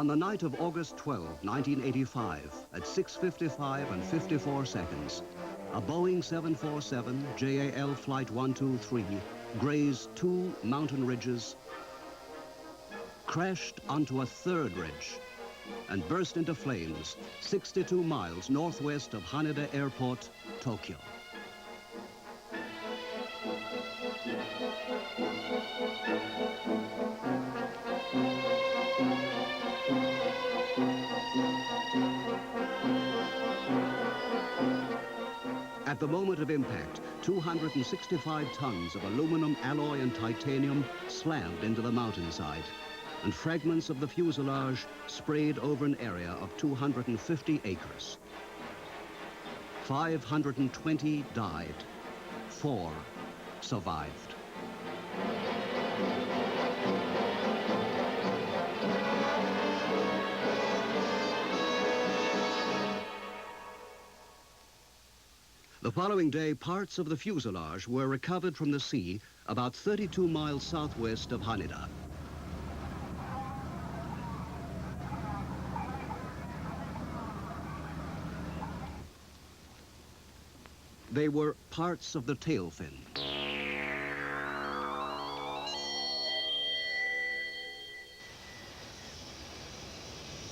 On the night of August 12, 1985, at 6:55 and 54 seconds, a Boeing 747 JAL Flight 123 grazed two mountain ridges, crashed onto a third ridge, and burst into flames 62 miles northwest of Haneda Airport, Tokyo. At the moment of impact, 265 tons of aluminum alloy and titanium slammed into the mountainside, and fragments of the fuselage sprayed over an area of 250 acres. 520 died. 4 survived. The following day, parts of the fuselage were recovered from the sea about 32 miles southwest of Haneda. They were parts of the tail fin.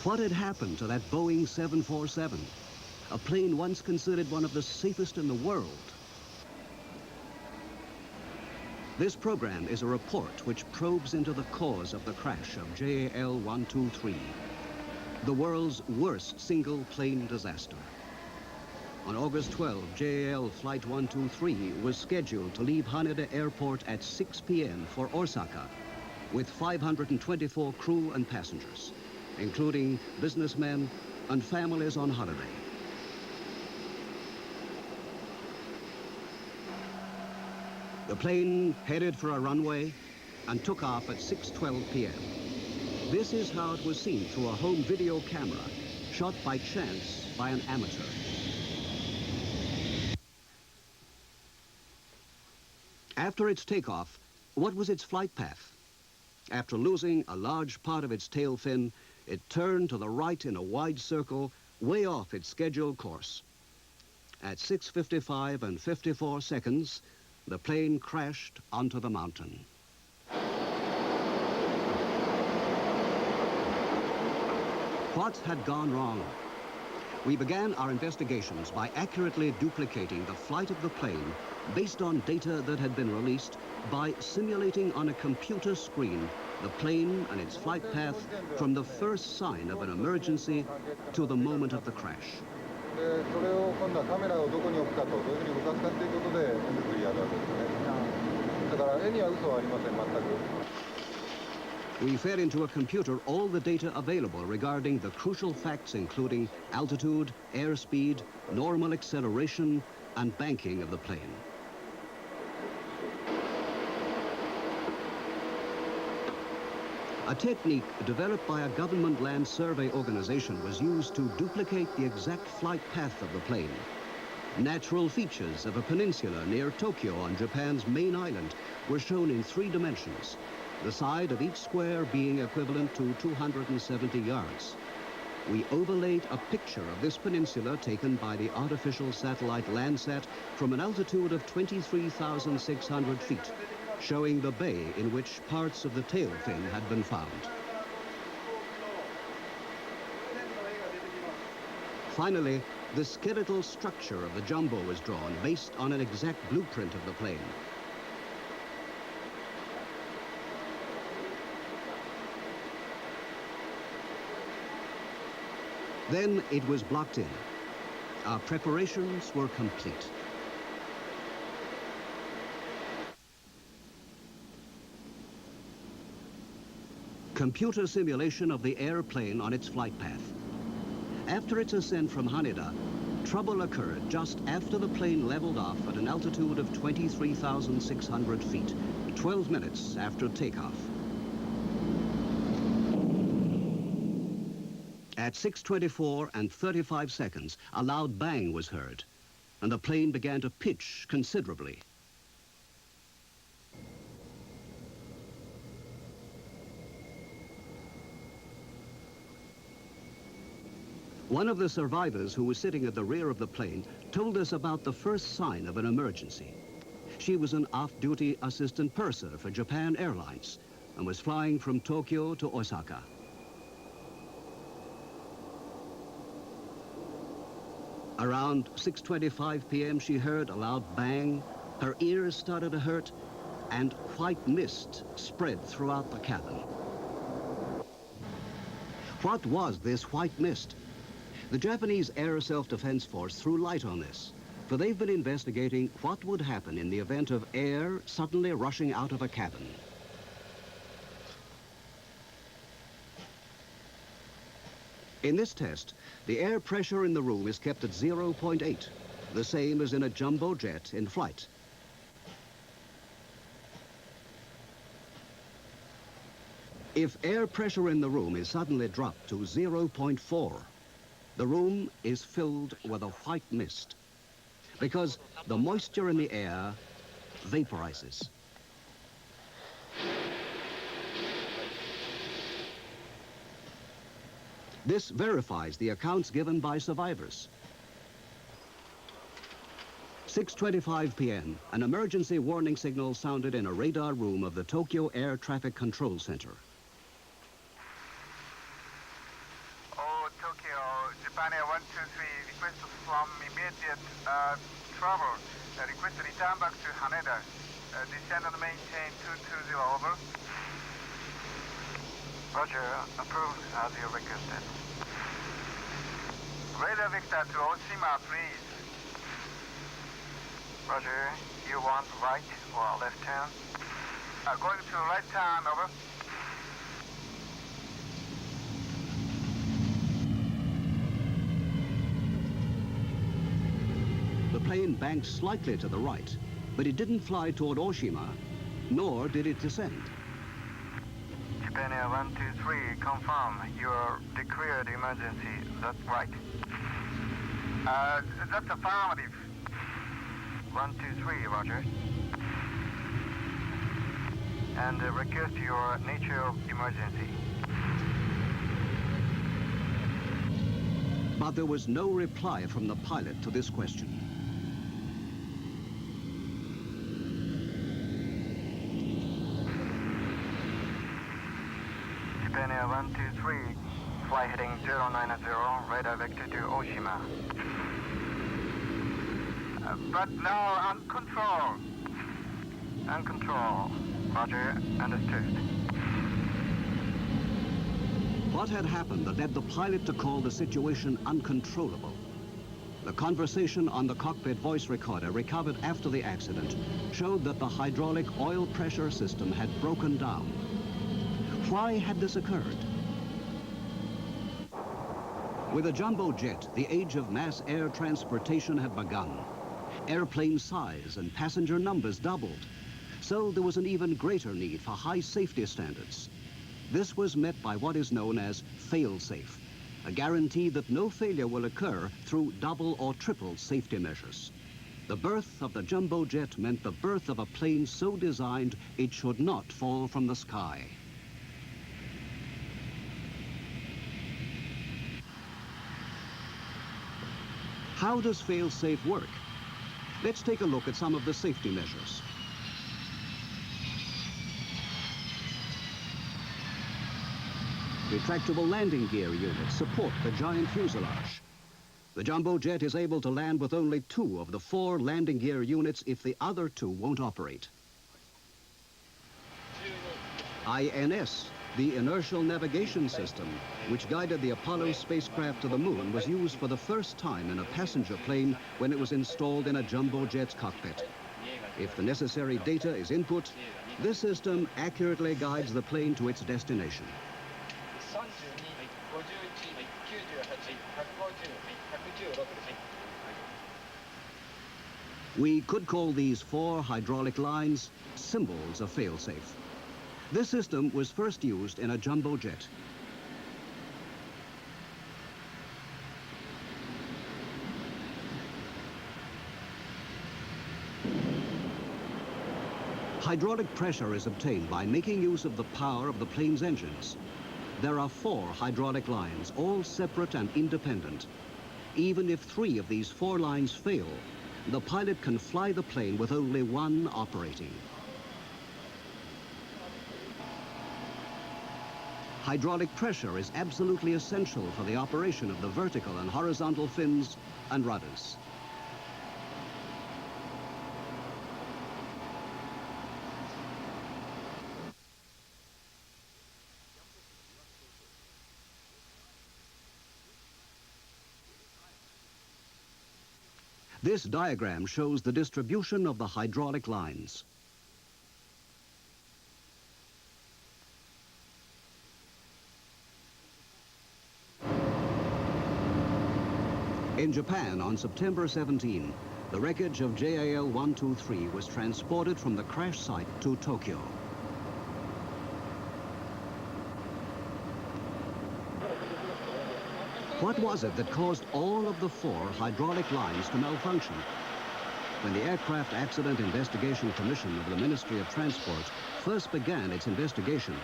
What had happened to that Boeing 747? A plane once considered one of the safest in the world. This program is a report which probes into the cause of the crash of JAL 123, the world's worst single plane disaster. On August 12, JAL Flight 123 was scheduled to leave Haneda Airport at 6 p.m. for Osaka with 524 crew and passengers, including businessmen and families on holiday. The plane headed for a runway and took off at 6:12 p.m. This is how it was seen through a home video camera, shot by chance by an amateur. After its takeoff, what was its flight path? After losing a large part of its tail fin, it turned to the right in a wide circle, way off its scheduled course. At 6:55 and 54 seconds, the plane crashed onto the mountain. What had gone wrong? We began our investigations by accurately duplicating the flight of the plane based on data that had been released by simulating on a computer screen the plane and its flight path from the first sign of an emergency to the moment of the crash. We fed into a computer all the data available regarding the crucial facts, including altitude, airspeed, normal acceleration, and banking of the plane. A technique developed by a government land survey organization was used to duplicate the exact flight path of the plane. Natural features of a peninsula near Tokyo on Japan's main island were shown in 3 dimensions, the side of each square being equivalent to 270 yards. We overlaid a picture of this peninsula taken by the artificial satellite Landsat from an altitude of 23,600 feet, showing the bay in which parts of the tail fin had been found. Finally, the skeletal structure of the jumbo was drawn based on an exact blueprint of the plane. Then it was blocked in. Our preparations were complete. Computer simulation of the airplane on its flight path. After its ascent from Haneda, trouble occurred just after the plane leveled off at an altitude of 23,600 feet, 12 minutes after takeoff. At 6:24 and 35 seconds, a loud bang was heard, and the plane began to pitch considerably. One of the survivors who was sitting at the rear of the plane told us about the first sign of an emergency. She was an off-duty assistant purser for Japan Airlines and was flying from Tokyo to Osaka. Around 6:25 p.m. she heard a loud bang, her ears started to hurt, and white mist spread throughout the cabin. What was this white mist? The Japanese Air Self-Defense Force threw light on this, for they've been investigating what would happen in the event of air suddenly rushing out of a cabin. In this test, the air pressure in the room is kept at 0.8, the same as in a jumbo jet in flight. If air pressure in the room is suddenly dropped to 0.4, the room is filled with a white mist because the moisture in the air vaporizes. This verifies the accounts given by survivors. 6:25 p.m., an emergency warning signal sounded in a radar room of the Tokyo Air Traffic Control Center. Oh, Tokyo, Japan Air 123, request from immediate travel. Request to return back to Haneda. Descend and maintain 220, over. Roger, approved as you requested. Radar Victor to Oshima, please. Roger, you want right or left turn? Going to right turn, over. The plane banked slightly to the right, but it didn't fly toward Oshima, nor did it descend. Japan Air 123, confirm you're declared emergency. That's right. That's affirmative. 123, roger. And request your nature of emergency. But there was no reply from the pilot to this question. Japan Air 123, fly heading 090, radar vector to Oshima. But now on control. On control. Roger, understood. What had happened that led the pilot to call the situation uncontrollable? The conversation on the cockpit voice recorder recovered after the accident showed that the hydraulic oil pressure system had broken down. Why had this occurred? With a jumbo jet, the age of mass air transportation had begun. Airplane size and passenger numbers doubled. So there was an even greater need for high safety standards. This was met by what is known as fail-safe, a guarantee that no failure will occur through double or triple safety measures. The birth of the jumbo jet meant the birth of a plane so designed it should not fall from the sky. How does fail-safe work? Let's take a look at some of the safety measures. Retractable landing gear units support the giant fuselage. The jumbo jet is able to land with only 2 of the 4 landing gear units if the other 2 won't operate. INS, the inertial navigation system, which guided the Apollo spacecraft to the moon, was used for the first time in a passenger plane when it was installed in a jumbo jet's cockpit. If the necessary data is input, this system accurately guides the plane to its destination. We could call these 4 hydraulic lines symbols of fail-safe. This system was first used in a jumbo jet. Hydraulic pressure is obtained by making use of the power of the plane's engines. There are 4 hydraulic lines, all separate and independent. Even if 3 of these 4 lines fail, the pilot can fly the plane with only one operating. Hydraulic pressure is absolutely essential for the operation of the vertical and horizontal fins and rudders. This diagram shows the distribution of the hydraulic lines. In Japan, on September 17, the wreckage of JAL 123 was transported from the crash site to Tokyo. What was it that caused all of the 4 hydraulic lines to malfunction? When the Aircraft Accident Investigation Commission of the Ministry of Transport first began its investigation,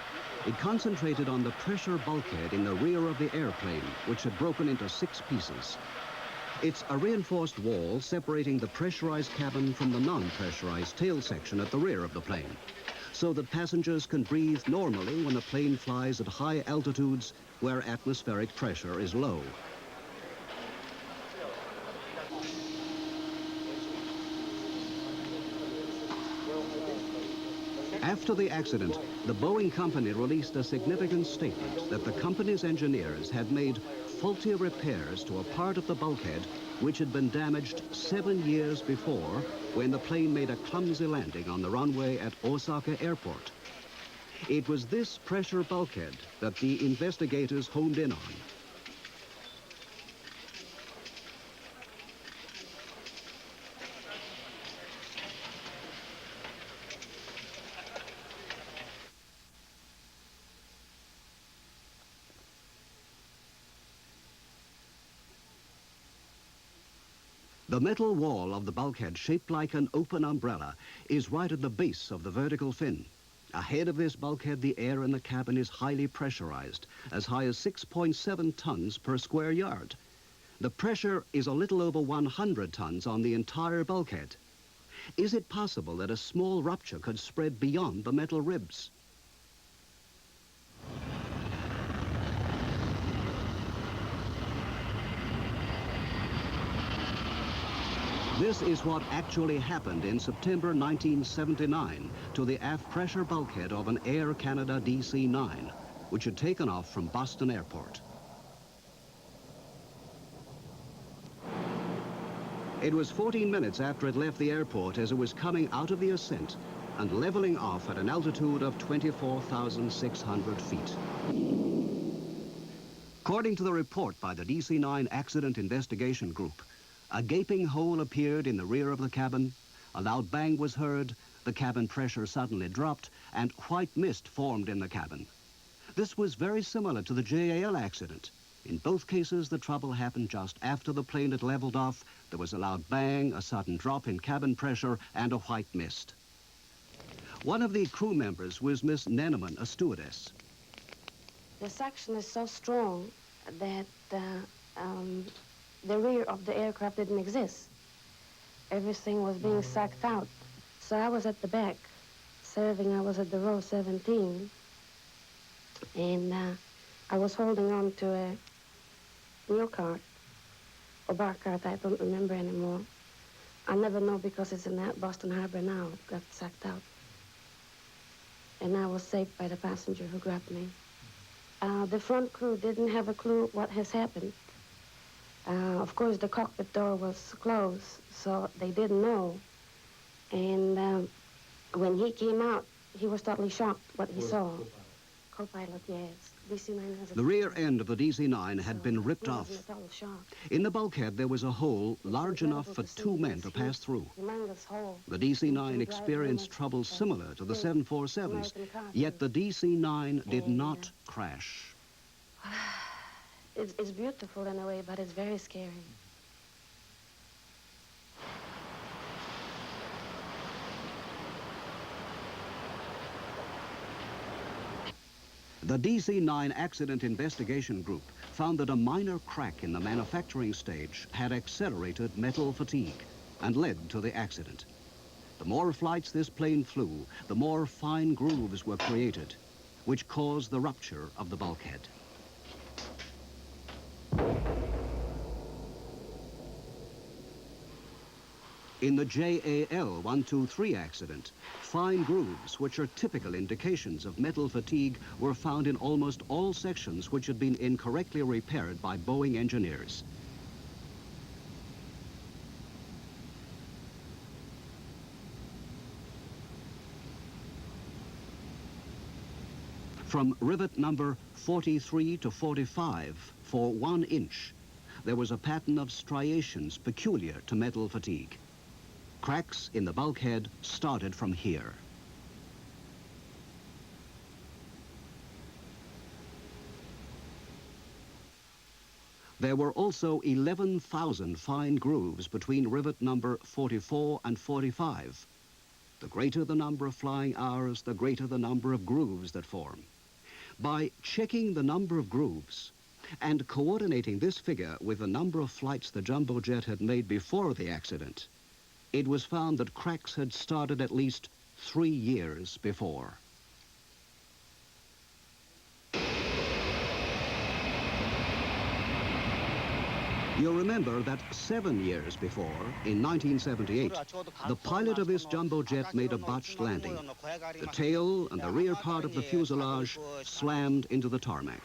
it concentrated on the pressure bulkhead in the rear of the airplane, which had broken into 6 pieces. It's a reinforced wall separating the pressurized cabin from the non-pressurized tail section at the rear of the plane, so that passengers can breathe normally when the plane flies at high altitudes where atmospheric pressure is low. After the accident, the Boeing company released a significant statement that the company's engineers had made faulty repairs to a part of the bulkhead which had been damaged 7 years before when the plane made a clumsy landing on the runway at Osaka Airport. It was this pressure bulkhead that the investigators homed in on. The metal wall of the bulkhead, shaped like an open umbrella, is right at the base of the vertical fin. Ahead of this bulkhead, the air in the cabin is highly pressurized, as high as 6.7 tons per square yard. The pressure is a little over 100 tons on the entire bulkhead. Is it possible that a small rupture could spread beyond the metal ribs? This is what actually happened in September 1979 to the aft pressure bulkhead of an Air Canada DC-9, which had taken off from Boston Airport. It was 14 minutes after it left the airport as it was coming out of the ascent and leveling off at an altitude of 24,600 feet. According to the report by the DC-9 Accident Investigation Group, a gaping hole appeared in the rear of the cabin, a loud bang was heard, the cabin pressure suddenly dropped, and white mist formed in the cabin. This was very similar to the JAL accident. In both cases, the trouble happened just after the plane had leveled off. There was a loud bang, a sudden drop in cabin pressure, and a white mist. One of the crew members was Miss Neneman, a stewardess. The suction is so strong that the rear of the aircraft didn't exist. Everything was being sucked out. So I was at the back, serving. I was at the row 17, and I was holding on to a wheel cart, or bar cart, I don't remember anymore. I never know because it's in that Boston Harbor now. It got sucked out. And I was saved by the passenger who grabbed me. The front crew didn't have a clue what has happened. Of course, the cockpit door was closed, so they didn't know. And when he came out, he was totally shocked what he saw. Co-pilot, yes. DC-9 has The rear end of the DC-9 had been ripped he off. was in a total shock. In the bulkhead, there was a hole large enough for 2 men to pass through. Humongous hole. The DC-9 experienced trouble similar to the 747s, yet the DC-9 did not crash. It's beautiful in a way, but it's very scary. The DC-9 Accident Investigation Group found that a minor crack in the manufacturing stage had accelerated metal fatigue and led to the accident. The more flights this plane flew, the more fine grooves were created, which caused the rupture of the bulkhead. In the JAL 123 accident, fine grooves, which are typical indications of metal fatigue, were found in almost all sections which had been incorrectly repaired by Boeing engineers. From rivet number 43 to 45, for 1 inch, there was a pattern of striations peculiar to metal fatigue. Cracks in the bulkhead started from here. There were also 11,000 fine grooves between rivet number 44 and 45. The greater the number of flying hours, the greater the number of grooves that form. By checking the number of grooves and coordinating this figure with the number of flights the jumbo jet had made before the accident, it was found that cracks had started at least 3 years before. You'll remember that 7 years before, in 1978, the pilot of this jumbo jet made a botched landing. The tail and the rear part of the fuselage slammed into the tarmac.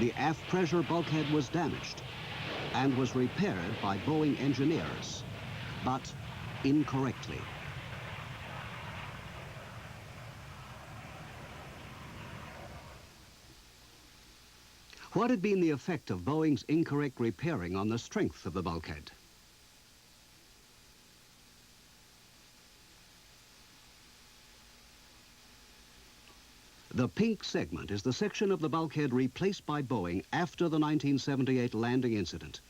The aft pressure bulkhead was damaged and was repaired by Boeing engineers, but incorrectly. What had been the effect of Boeing's incorrect repairing on the strength of the bulkhead? The pink segment is the section of the bulkhead replaced by Boeing after the 1978 landing incident.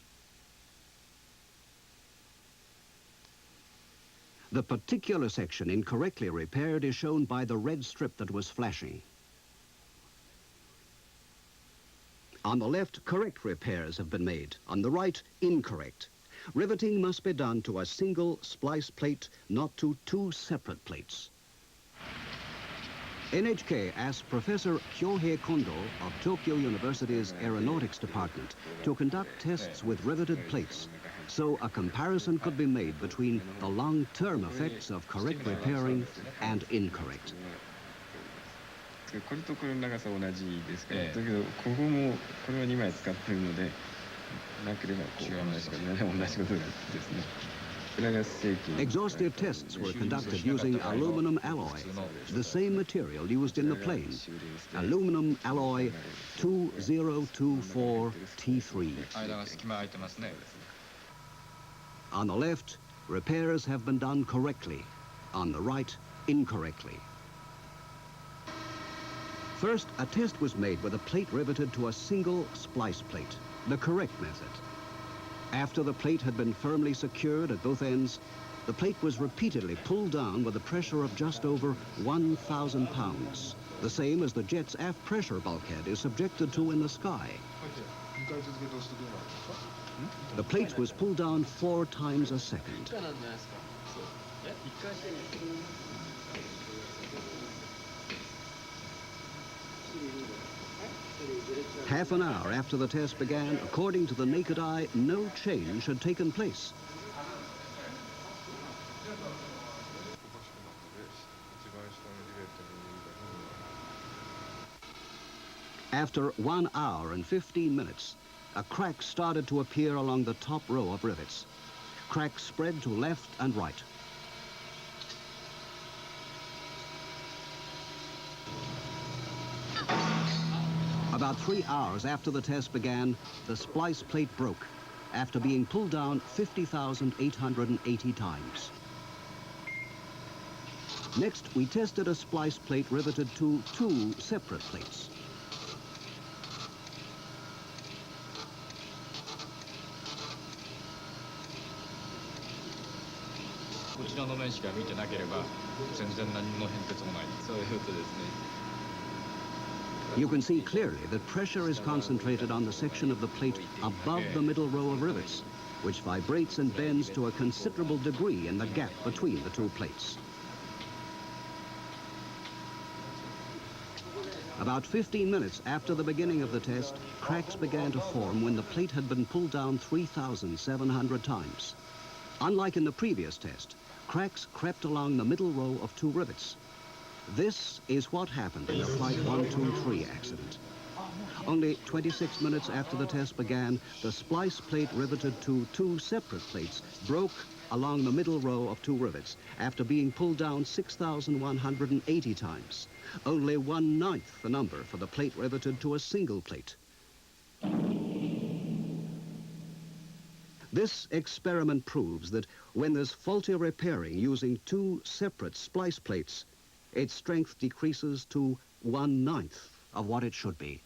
The particular section incorrectly repaired is shown by the red strip that was flashing. On the left, correct repairs have been made. On the right, incorrect. Riveting must be done to a single splice plate, not to 2 separate plates. NHK asked Professor Kyohei Kondo of Tokyo University's Aeronautics Department to conduct tests with riveted plates, so a comparison could be made between the long-term effects of correct repairing and incorrect. これとこれの長さ同じですから、だけどここもこれは2枚使ってるので、なければこう同じことですね。 Exhaustive tests were conducted using aluminum alloy, the same material used in the plane, aluminum alloy 2024T3. On the left, repairs have been done correctly. On the right, incorrectly. First, a test was made with a plate riveted to a single splice plate, the correct method. After the plate had been firmly secured at both ends, the plate was repeatedly pulled down with a pressure of just over 1,000 pounds, the same as the jet's aft pressure bulkhead is subjected to in the sky. The plate was pulled down 4 times a second. Half an hour after the test began, according to the naked eye, no change had taken place. After 1 hour and 15 minutes, a crack started to appear along the top row of rivets. Cracks spread to left and right. About 3 hours after the test began, the splice plate broke after being pulled down 50,880 times. Next, we tested a splice plate riveted to 2 separate plates. ちらの面しか見てなければ全然何の変哲もない。そういうことですね。 You can see clearly that pressure is concentrated on the section of the plate above the middle row of rivets, which vibrates and bends to a considerable degree in the gap between the two plates. About 15 minutes after the beginning of the test, cracks began to form when the plate had been pulled down 3,700 times. Unlike in the previous test, cracks crept along the middle row of two rivets. This is what happened in the Flight 123 accident. Only 26 minutes after the test began, the splice plate riveted to two separate plates broke along the middle row of two rivets after being pulled down 6,180 times. Only 1/9 the number for the plate riveted to a single plate. This experiment proves that when there's faulty repairing using two separate splice plates, its strength decreases to 1/9 of what it should be.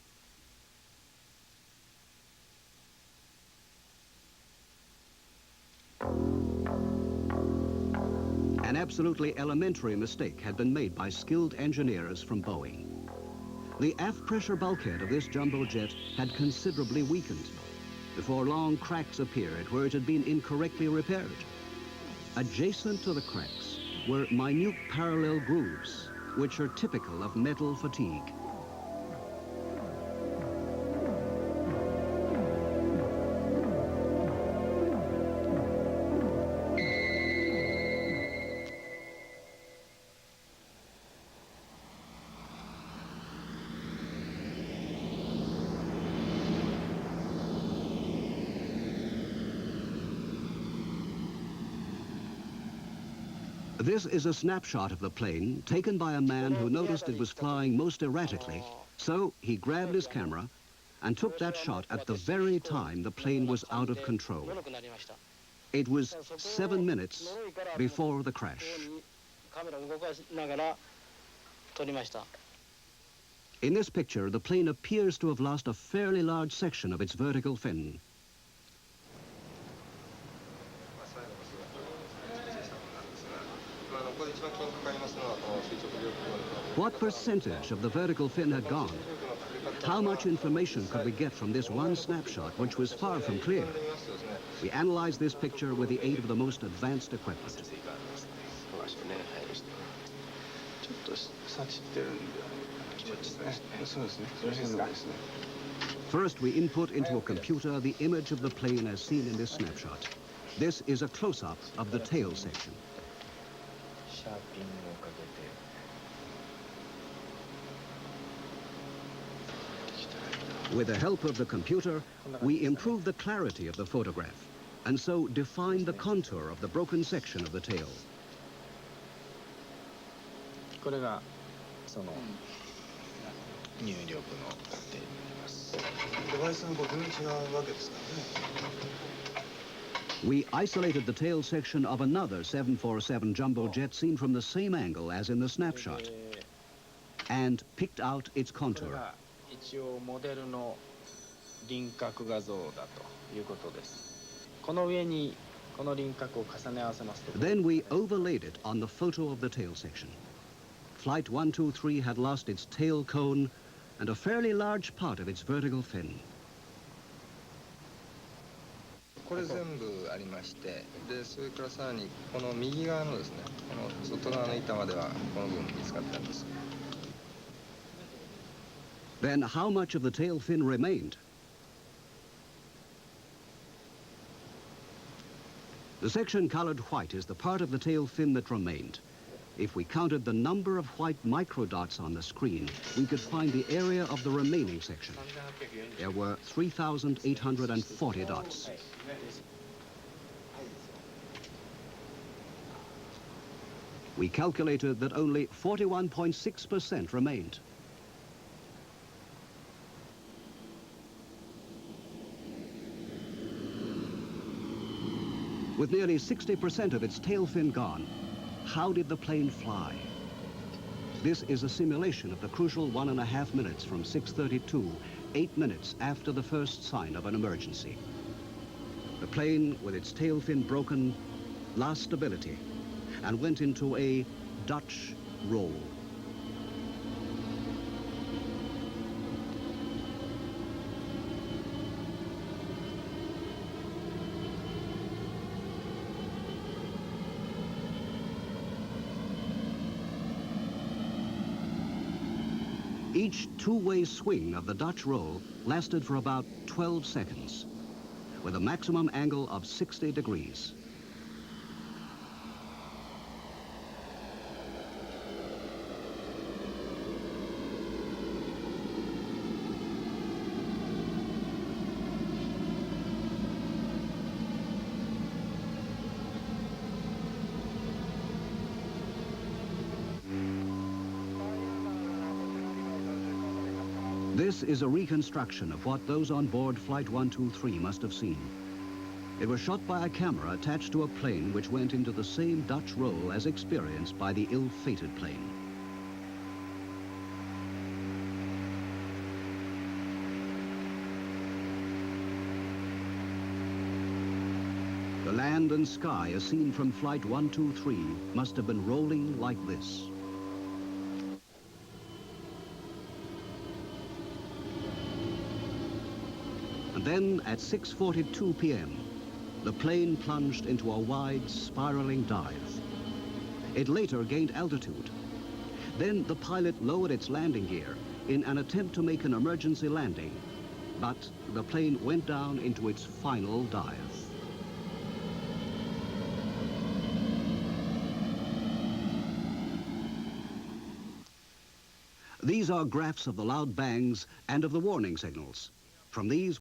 An absolutely elementary mistake had been made by skilled engineers from Boeing. The aft pressure bulkhead of this jumbo jet had considerably weakened. Before long, cracks appeared where it had been incorrectly repaired. Adjacent to the cracks were minute parallel grooves, which are typical of metal fatigue. This is a snapshot of the plane taken by a man who noticed it was flying most erratically, so he grabbed his camera and took that shot at the very time the plane was out of control. It was 7 minutes before the crash. In this picture, the plane appears to have lost a fairly large section of its vertical fin. What percentage of the vertical fin had gone? How much information could we get from this one snapshot, which was far from clear? We analyzed this picture with the aid of the most advanced equipment. First, we input into a computer the image of the plane as seen in this snapshot. This is a close-up of the tail section. With the help of the computer, we improved the clarity of the photograph and so defined the contour of the broken section of the tail. We isolated the tail section of another 747 jumbo jet seen from the same angle as in the snapshot and picked out its contour. Then we overlaid it on the photo of the tail section. Flight 123 had lost its tail cone and a fairly large part of its vertical fin. これ全部ありまして、でそれからさらにこの右側のですね、この外側の板まではこの部分見つかったんです。 Then how much of the tail fin remained? The section colored white is the part of the tail fin that remained. If we counted the number of white microdots on the screen, we could find the area of the remaining section. There were 3,840 dots. We calculated that only 41.6% remained. With nearly 60% of its tail fin gone, how did the plane fly? This is a simulation of the crucial 1.5 minutes from 6:32, 8 minutes after the first sign of an emergency. The plane, with its tail fin broken, lost stability and went into a Dutch roll. Each two-way swing of the Dutch roll lasted for about 12 seconds, with a maximum angle of 60 degrees. This is a reconstruction of what those on board Flight 123 must have seen. It was shot by a camera attached to a plane which went into the same Dutch roll as experienced by the ill-fated plane. The land and sky as seen from Flight 123 must have been rolling like this. And then at 6:42 p.m., the plane plunged into a wide, spiraling dive. It later gained altitude. Then the pilot lowered its landing gear in an attempt to make an emergency landing, but the plane went down into its final dive. These are graphs of the loud bangs and of the warning signals. From these,